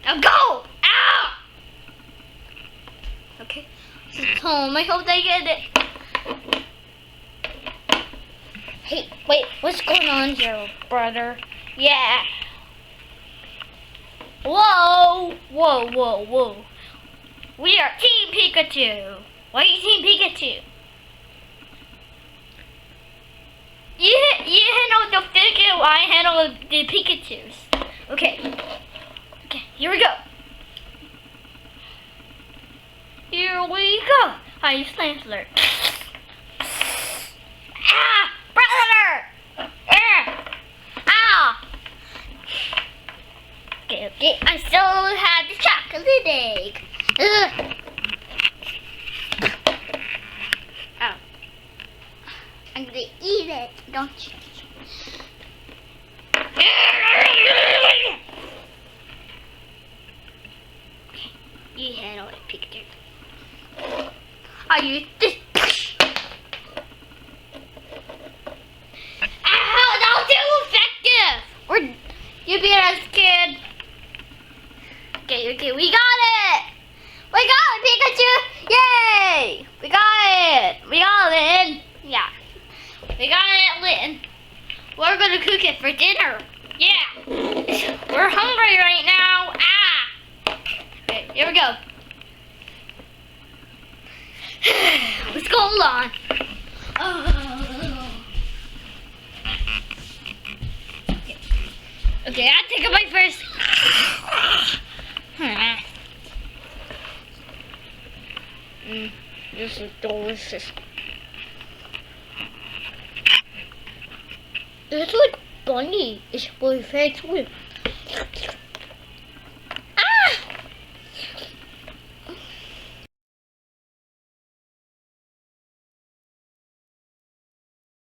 Now go! Ow! Okay. This is home. I hope they get it. Hey, wait. What's going on here, brother? Yeah. Whoa! Whoa, whoa, whoa. We are Team Pikachu. Why are you Team Pikachu? You handle the figure, I handle the Pikachus. Okay. Okay, here we go. Here we go. Hi, Slime Slurp. Ah! Brother! Ah! Ah! Okay, okay. I still have the chocolate egg. Ugh. Oh. I'm gonna eat it, don't you? Okay, you handle it, Pikachu. Are you this? Ow, that was too effective! You beat us, kid. Okay, okay, we got it! We got it, Pikachu! Yay! We got it! We got it! Yeah. We got it, Lynn. We're gonna cook it for dinner. Yeah. We're hungry right now. Ah. Okay, here we go. Let's go on. Oh. Okay, I'll take a bite first. This is delicious. It's like bunny. It's my favorite.